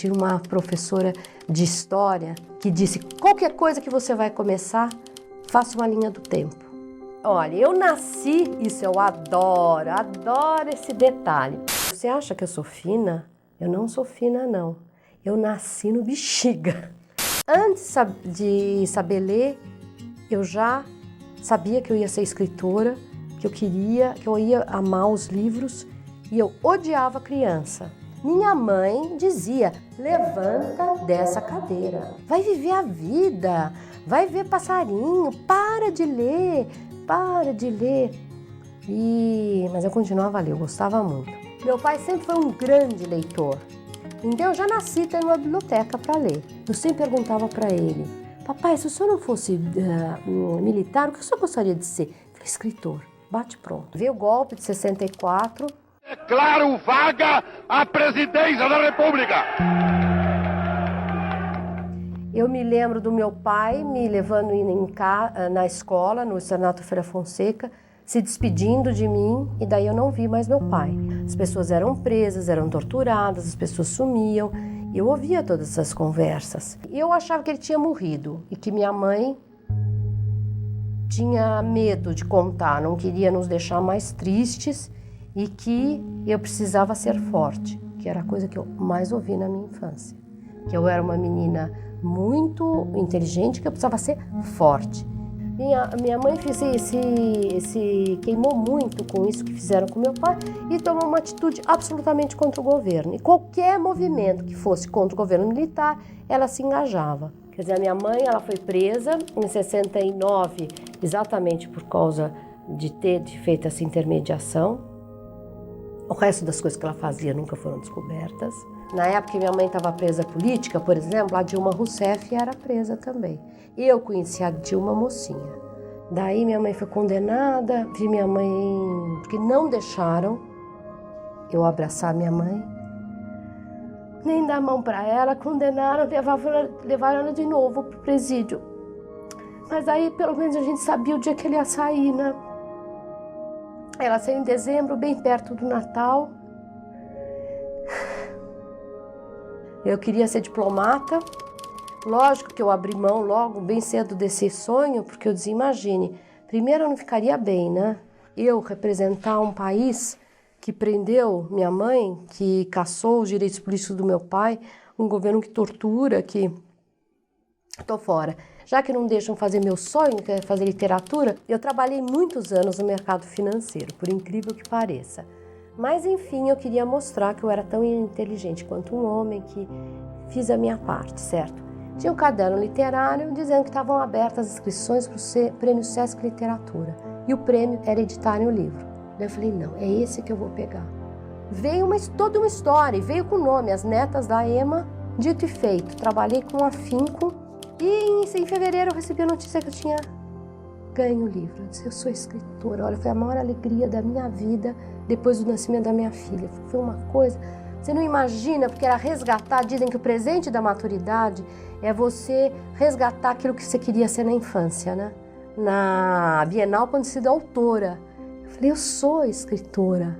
tinha uma professora de história que disse: qualquer coisa que você vai começar, faça uma linha do tempo. Olha, eu nasci, isso eu adoro esse detalhe. Você acha que eu sou fina? Eu não sou fina, não. Eu nasci no Bexiga. Antes de saber ler, eu já sabia que eu ia ser escritora, que eu ia amar os livros e eu odiava criança. Minha mãe dizia: levanta dessa cadeira, vai viver a vida, vai ver passarinho, para de ler. Mas eu continuava a ler, eu gostava muito. Meu pai sempre foi um grande leitor, então eu já nasci tendo uma biblioteca para ler. Eu sempre perguntava para ele: papai, se o senhor não fosse militar, o que o senhor gostaria de ser? Eu falei: escritor, bate pronto. Veio o golpe de 64. Declaro vaga a presidência da República. Eu me lembro do meu pai me levando na escola, no Externato Feira Fonseca, se despedindo de mim, e daí eu não vi mais meu pai. As pessoas eram presas, eram torturadas, as pessoas sumiam, e eu ouvia todas essas conversas. E eu achava que ele tinha morrido, e que minha mãe tinha medo de contar, não queria nos deixar mais tristes, e que eu precisava ser forte, que era a coisa que eu mais ouvi na minha infância. Que eu era uma menina muito inteligente, que eu precisava ser forte. Minha mãe se queimou muito com isso que fizeram com meu pai e tomou uma atitude absolutamente contra o governo. E qualquer movimento que fosse contra o governo militar, ela se engajava. Quer dizer, a minha mãe, ela foi presa em 69, exatamente por causa de ter feito essa intermediação. O resto das coisas que ela fazia nunca foram descobertas. Na época que minha mãe estava presa política, por exemplo, a Dilma Rousseff era presa também. Eu conheci a Dilma mocinha. Daí minha mãe foi condenada, vi minha mãe... porque não deixaram eu abraçar minha mãe, nem dar a mão para ela, condenaram, levaram ela de novo para o presídio. Mas aí pelo menos a gente sabia o dia que ele ia sair, né? Ela saiu em dezembro, bem perto do Natal. Eu queria ser diplomata. Lógico que eu abri mão logo, bem cedo, desse sonho, porque eu dizia: imagine, primeiro eu não ficaria bem, né? Eu representar um país que prendeu minha mãe, que cassou os direitos políticos do meu pai, um governo que tortura, que... Estou fora. Já que não deixam fazer meu sonho, que é fazer literatura, eu trabalhei muitos anos no mercado financeiro, por incrível que pareça. Mas, enfim, eu queria mostrar que eu era tão inteligente quanto um homem, que fiz a minha parte, certo? Tinha um caderno literário dizendo que estavam abertas as inscrições para o Prêmio Sesc Literatura. E o prêmio era editarem o livro. Daí eu falei: não, é esse que eu vou pegar. Veio toda uma história, e veio com o nome: As Netas da Ema, dito e feito. Trabalhei com afinco. E em fevereiro eu recebi a notícia que eu tinha ganho o livro. Eu disse: eu sou escritora. Olha, foi a maior alegria da minha vida depois do nascimento da minha filha. Foi uma coisa... Você não imagina, porque era resgatar... Dizem que o presente da maturidade é você resgatar aquilo que você queria ser na infância, né? Na Bienal, quando se dá autora. Eu falei: eu sou escritora.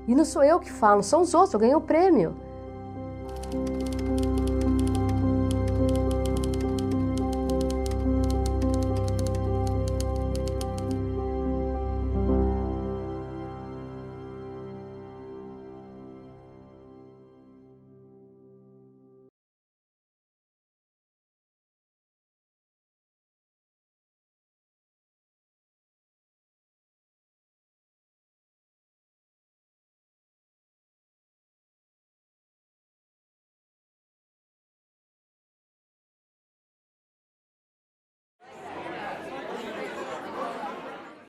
E não sou eu que falo, são os outros. Eu ganhei o prêmio.